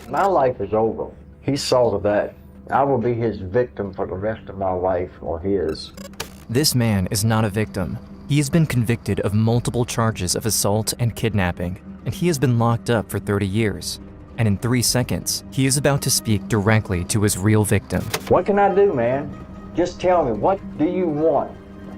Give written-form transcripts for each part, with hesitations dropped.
My life is over. He saw to that. I will be his victim for the rest of my life, or his. This man is not a victim. He has been convicted of multiple charges of assault and kidnapping, and he has been locked up for 30 years. And in 3 seconds, he is about to speak directly to his real victim. What can I do, man? Just tell me, what do you want?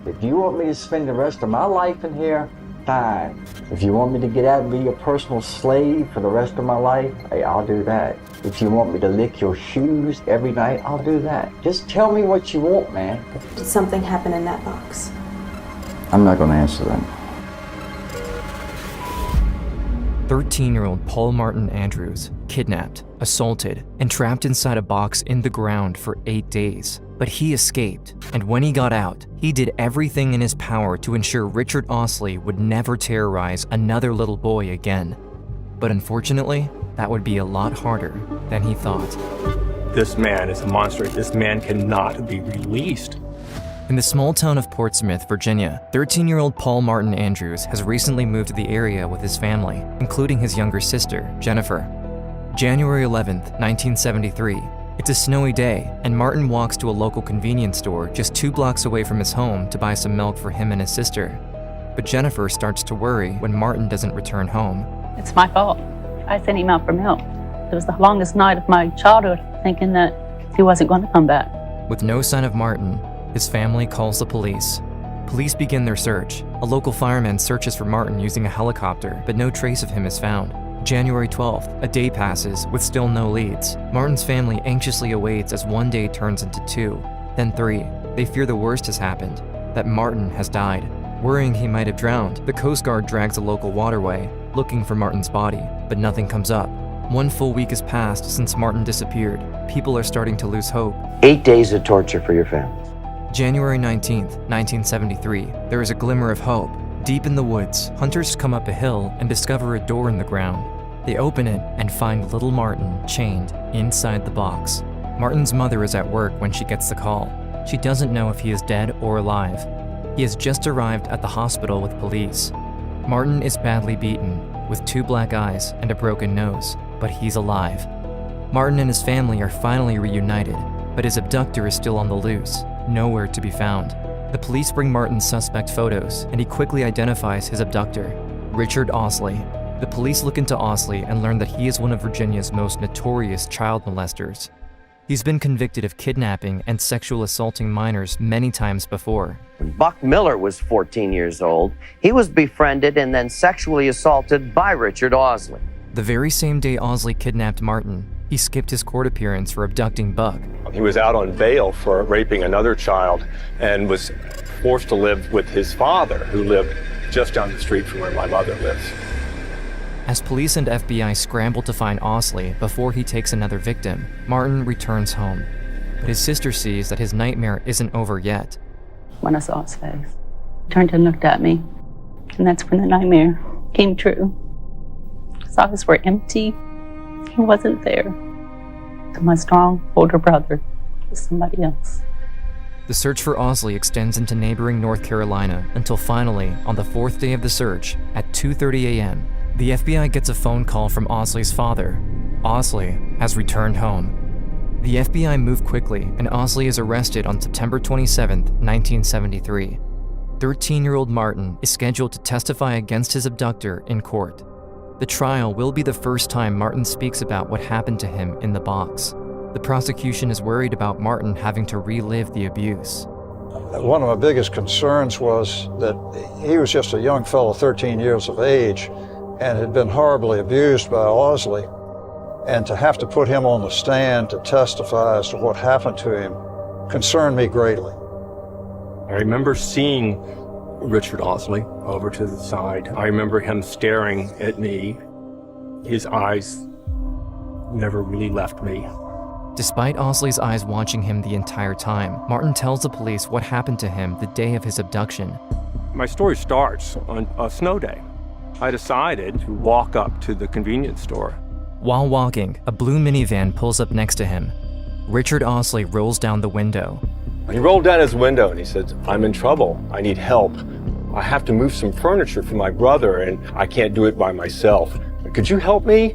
If you want me to spend the rest of my life in here, fine. If you want me to get out and be your personal slave for the rest of my life, hey, I'll do that. If you want me to lick your shoes every night, I'll do that. Just tell me what you want, man. Did something happen in that box? I'm not gonna answer that. 13-year-old Paul Martin Andrews, kidnapped, assaulted, and trapped inside a box in the ground for 8 days. But he escaped, and when he got out, he did everything in his power to ensure Richard Ausley would never terrorize another little boy again. But unfortunately, that would be a lot harder than he thought. This man is a monster. This man cannot be released. In the small town of Portsmouth, Virginia, 13-year-old Paul Martin Andrews has recently moved to the area with his family, including his younger sister, Jennifer. January 11th, 1973. It's a snowy day, and Martin walks to a local convenience store just 2 blocks away from his home to buy some milk for him and his sister. But Jennifer starts to worry when Martin doesn't return home. It's my fault. I sent him out for milk. It was the longest night of my childhood, thinking that he wasn't going to come back. With no sign of Martin, his family calls the police. Police begin their search. A local fireman searches for Martin using a helicopter, but no trace of him is found. January 12th, a day passes with still no leads. Martin's family anxiously awaits as 1 day turns into 2, then 3. They fear the worst has happened, that Martin has died. Worrying he might have drowned, the Coast Guard drags a local waterway, looking for Martin's body, but nothing comes up. 1 full week has passed since Martin disappeared. People are starting to lose hope. 8 days of torture for your family. January 19th, 1973, there is a glimmer of hope. Deep in the woods, hunters come up a hill and discover a door in the ground. They open it and find little Martin chained inside the box. Martin's mother is at work when she gets the call. She doesn't know if he is dead or alive. He has just arrived at the hospital with police. Martin is badly beaten, with 2 black eyes and a broken nose, but he's alive. Martin and his family are finally reunited, but his abductor is still on the loose, nowhere to be found. The police bring Martin's suspect photos, and he quickly identifies his abductor, Richard Ausley. The police look into Ausley and learn that he is one of Virginia's most notorious child molesters. He's been convicted of kidnapping and sexual assaulting minors many times before. When Buck Miller was 14 years old, he was befriended and then sexually assaulted by Richard Ausley. The very same day Ausley kidnapped Martin, he skipped his court appearance for abducting Buck. He was out on bail for raping another child and was forced to live with his father, who lived just down the street from where my mother lives. As police and FBI scramble to find Ausley before he takes another victim, Martin returns home. But his sister sees that his nightmare isn't over yet. When I saw his face, he turned and looked at me, and that's when the nightmare came true. His eyes were empty. He wasn't there. So my strong older brother was somebody else. The search for Ausley extends into neighboring North Carolina until finally, on the 4th day of the search, at 2:30 a.m., the FBI gets a phone call from Ausley's father. Ausley has returned home. The FBI move quickly, and Ausley is arrested on September 27, 1973. 13-year-old Martin is scheduled to testify against his abductor in court. The trial will be the first time Martin speaks about what happened to him in the box. The prosecution is worried about Martin having to relive the abuse. One of my biggest concerns was that he was just a young fellow, 13 years of age, and had been horribly abused by Ausley. And to have to put him on the stand to testify as to what happened to him concerned me greatly. I remember seeing Richard Ausley over to the side. I remember him staring at me. His eyes never really left me. Despite Ausley's eyes watching him the entire time, Martin tells the police what happened to him the day of his abduction. My story starts on a snow day. I decided to walk up to the convenience store. While walking, a blue minivan pulls up next to him. Richard Ausley rolls down the window. He rolled down his window and he said, "I'm in trouble. I need help. I have to move some furniture for my brother and I can't do it by myself. Could you help me?"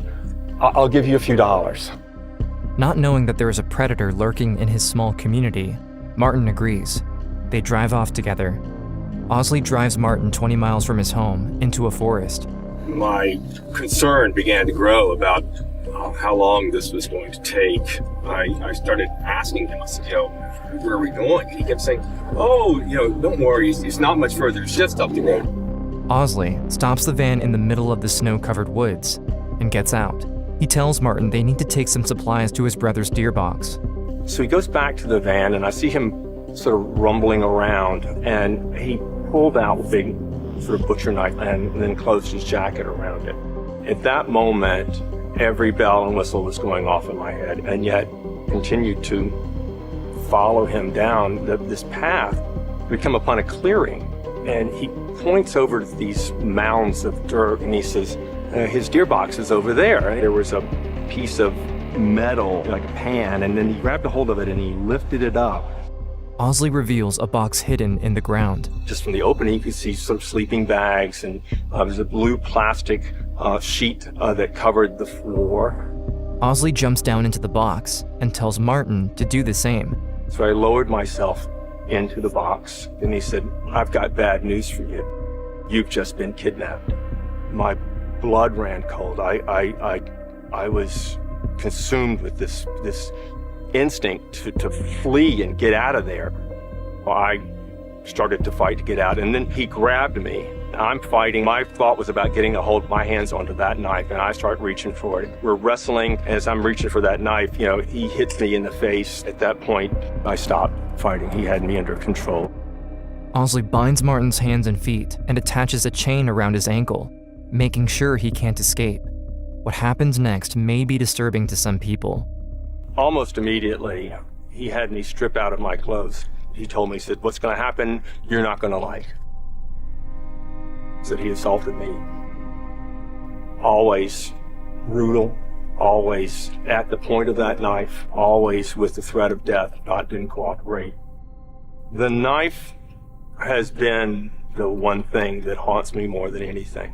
I'll give you a few dollars. Not knowing that there is a predator lurking in his small community, Martin agrees. They drive off together. Ausley drives Martin 20 miles from his home into a forest. My concern began to grow about how long this was going to take. I started asking him, I said, where are we going? He kept saying, don't worry, it's not much further, it's just up the road. Ausley stops the van in the middle of the snow-covered woods and gets out. He tells Martin they need to take some supplies to his brother's deer box. So he goes back to the van, and I see him sort of rumbling around, and he pulled out a big sort of butcher knife and then closed his jacket around it. At that moment, every bell and whistle was going off in my head, and yet continued to follow him down this path. We come upon a clearing, and he points over to these mounds of dirt, and he says, his deer box is over there. There was a piece of metal, like a pan, and then he grabbed a hold of it and he lifted it up. Ausley reveals a box hidden in the ground. Just from the opening, you could see some sleeping bags, and there's a blue plastic sheet that covered the floor. Ausley jumps down into the box and tells Martin to do the same. So I lowered myself into the box, and he said, I've got bad news for you. You've just been kidnapped. My blood ran cold. I was consumed with this instinct to flee and get out of there. I started to fight to get out, and then he grabbed me. I'm fighting. My thought was about getting a hold of my hands onto that knife, and I start reaching for it. We're wrestling. As I'm reaching for that knife, he hits me in the face. At that point, I stopped fighting. He had me under control. Ausley binds Martin's hands and feet and attaches a chain around his ankle, making sure he can't escape. What happens next may be disturbing to some people. Almost immediately, he had me strip out of my clothes. He told me, he said, what's going to happen, you're not going to like. He said he assaulted me. Always brutal, always at the point of that knife, always with the threat of death. God didn't cooperate. The knife has been the one thing that haunts me more than anything.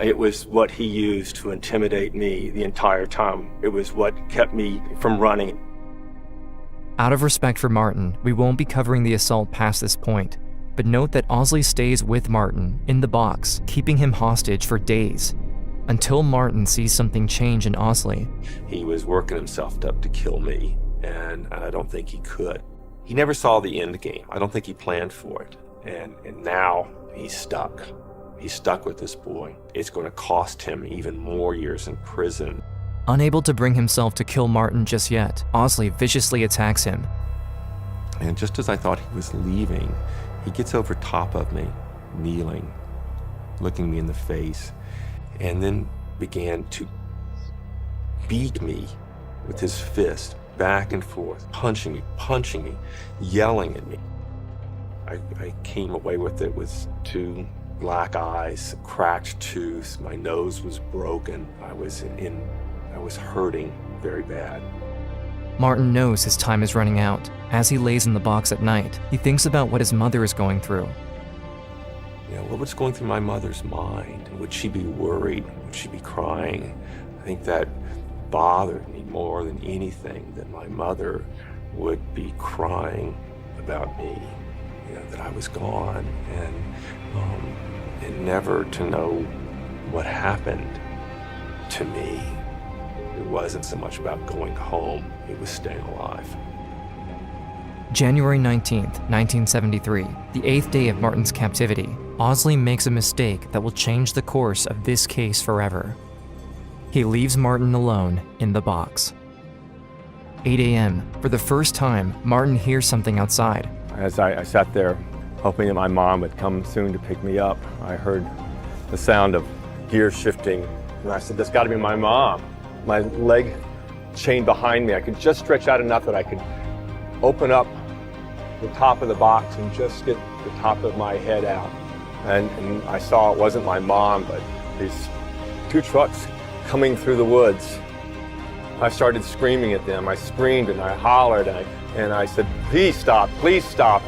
It was what he used to intimidate me the entire time. It was what kept me from running. Out of respect for Martin, we won't be covering the assault past this point, but note that Ausley stays with Martin in the box, keeping him hostage for days, until Martin sees something change in Ausley. He was working himself up to kill me, and I don't think he could. He never saw the end game. I don't think he planned for it. And now he's stuck. He's stuck with this boy. It's going to cost him even more years in prison. Unable to bring himself to kill Martin just yet, Ausley viciously attacks him. And just as I thought he was leaving, he gets over top of me, kneeling, looking me in the face, and then began to beat me with his fist, back and forth, punching me, yelling at me. I came away with it with 2 black eyes, cracked tooth, my nose was broken, I was hurting very bad. Martin knows his time is running out. As he lays in the box at night, he thinks about what his mother is going through. What was going through my mother's mind? Would she be worried? Would she be crying? I think that bothered me more than anything, that my mother would be crying about me, that I was gone, and never to know what happened to me. It wasn't so much about going home, it was staying alive. January 19th, 1973, the 8th day of Martin's captivity, Ausley makes a mistake that will change the course of this case forever. He leaves Martin alone in the box. 8 a.m. For the first time, Martin hears something outside. As I sat there, hoping that my mom would come soon to pick me up, I heard the sound of gears shifting, and I said, that's got to be my mom. My leg chained behind me. I could just stretch out enough that I could open up the top of the box and just get the top of my head out. And I saw it wasn't my mom, but these 2 trucks coming through the woods. I started screaming at them. I screamed and I hollered and I said, please stop, please stop.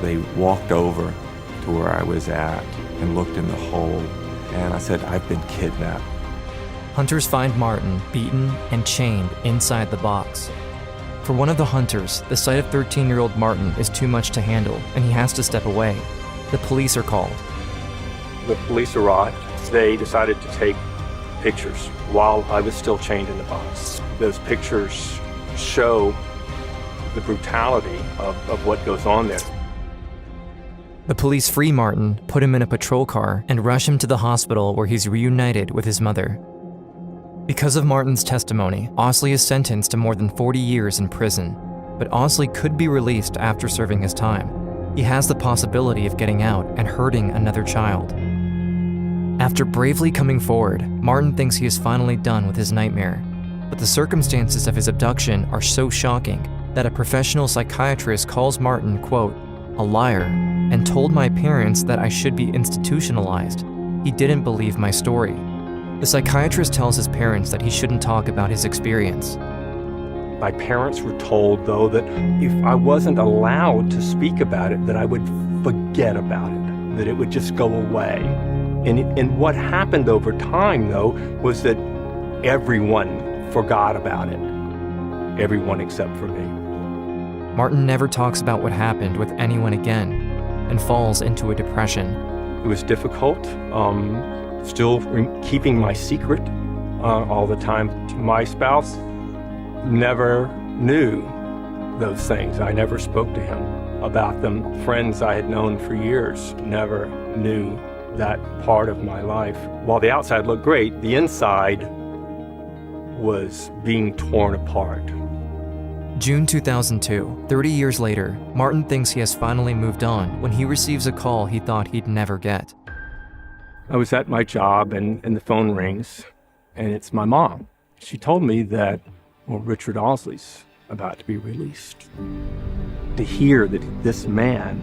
They walked over to where I was at and looked in the hole, and I said, I've been kidnapped. hunters find Martin beaten and chained inside the box. For one of the hunters, the sight of 13-year-old Martin is too much to handle, and he has to step away. The police are called. The police arrived. They decided to take pictures while I was still chained in the box. Those pictures show the brutality of what goes on there. The police free Martin, put him in a patrol car, and rush him to the hospital where he's reunited with his mother. Because of Martin's testimony, Ausley is sentenced to more than 40 years in prison, but Ausley could be released after serving his time. He has the possibility of getting out and hurting another child. After bravely coming forward, Martin thinks he is finally done with his nightmare, but the circumstances of his abduction are so shocking that a professional psychiatrist calls Martin, quote, a liar, and told my parents that I should be institutionalized. He didn't believe my story. The psychiatrist tells his parents that he shouldn't talk about his experience. My parents were told, though, that if I wasn't allowed to speak about it, that I would forget about it, that it would just go away. And what happened over time, though, was that everyone forgot about it. Everyone except for me. Martin never talks about what happened with anyone again and falls into a depression. It was difficult, still keeping my secret all the time. My spouse never knew those things. I never spoke to him about them. Friends I had known for years never knew that part of my life. While the outside looked great, the inside was being torn apart. June 2002, 30 years later, Martin thinks he has finally moved on when he receives a call he thought he'd never get. I was at my job and the phone rings, and it's my mom. She told me that, Richard Ausley's about to be released. To hear that this man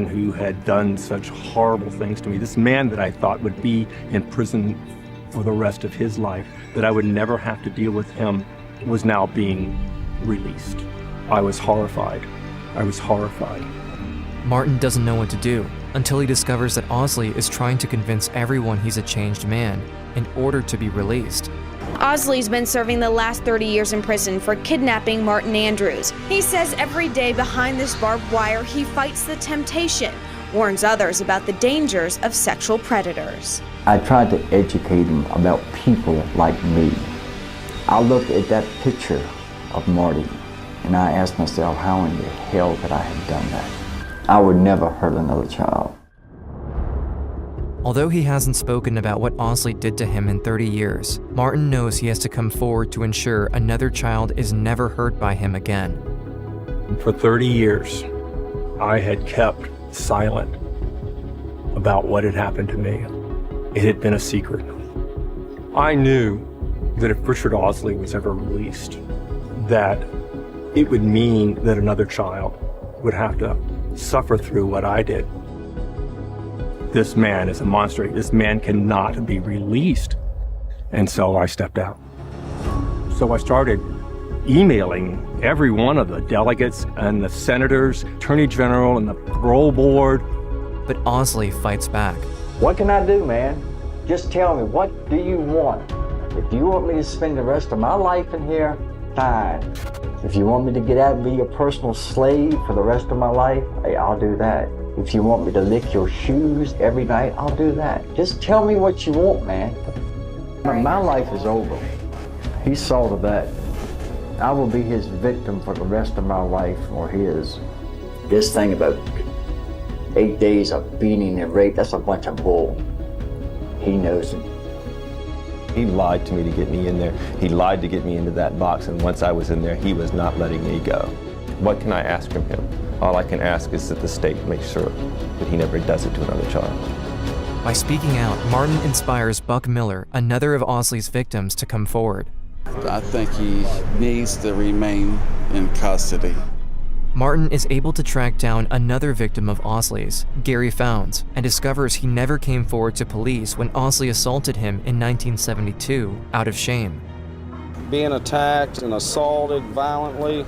who had done such horrible things to me, this man that I thought would be in prison for the rest of his life, that I would never have to deal with him, was now being released. I was horrified. Martin doesn't know what to do until he discovers that Ausley is trying to convince everyone he's a changed man in order to be released. Ausley's been serving the last 30 years in prison for kidnapping Martin Andrews. He says every day behind this barbed wire he fights the temptation, warns others about the dangers of sexual predators. I tried to educate him about people like me. I looked at that picture of Marty and I asked myself, how in the hell could I have done that? I would never hurt another child. Although he hasn't spoken about what Ausley did to him in 30 years, Martin knows he has to come forward to ensure another child is never hurt by him again. For 30 years, I had kept silent about what had happened to me. It had been a secret. I knew that if Richard Ausley was ever released, that it would mean that another child would have to suffer through what I did. This man is a monster. This man cannot be released. And so I stepped out. So I started emailing every one of the delegates and the senators, attorney general, and the parole board. But Ausley fights back. What can I do, man? Just tell me, what do you want? If you want me to spend the rest of my life in here, fine. If you want me to get out and be your personal slave for the rest of my life, hey, I'll do that. If you want me to lick your shoes every night, I'll do that. Just tell me what you want, man. My life is over. He saw to that. I will be his victim for the rest of my life, or his. This thing about 8 days of beating and rape, that's a bunch of bull. He knows it. He lied to me to get me in there. He lied to get me into that box, and once I was in there, he was not letting me go. What can I ask from him? All I can ask is that the state make sure that he never does it to another child. By speaking out, Martin inspires Buck Miller, another of Ausley's victims, to come forward. I think he needs to remain in custody. Martin is able to track down another victim of Ausley's, Gary Founds, and discovers he never came forward to police when Ausley assaulted him in 1972 out of shame. Being attacked and assaulted violently,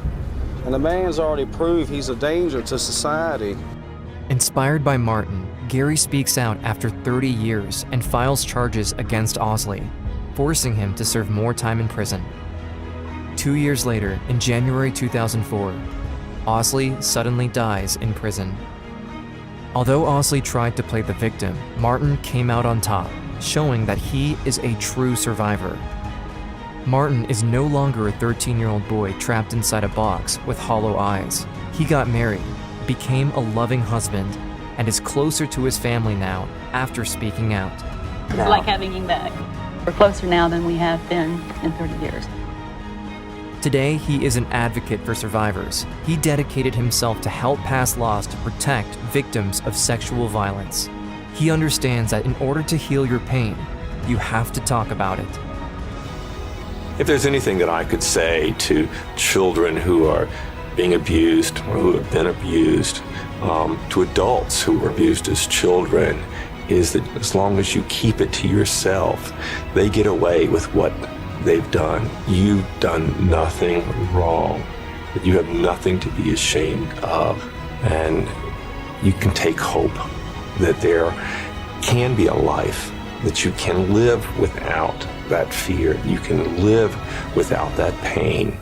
and the man's already proved he's a danger to society. Inspired by Martin, Gary speaks out after 30 years and files charges against Ausley. forcing him to serve more time in prison. 2 years later, in January 2004, Ausley suddenly dies in prison. Although Ausley tried to play the victim, Martin came out on top, showing that he is a true survivor. Martin is no longer a 13-year-old boy trapped inside a box with hollow eyes. He got married, became a loving husband, and is closer to his family now after speaking out. It's like having him back. We're closer now than we have been in 30 years. Today, he is an advocate for survivors. He dedicated himself to help pass laws to protect victims of sexual violence. He understands that in order to heal your pain, you have to talk about it. If there's anything that I could say to children who are being abused or who have been abused, to adults who were abused as children, is that as long as you keep it to yourself, they get away with what they've done. You've done nothing wrong. You have nothing to be ashamed of. And you can take hope that there can be a life that you can live without that fear. You can live without that pain.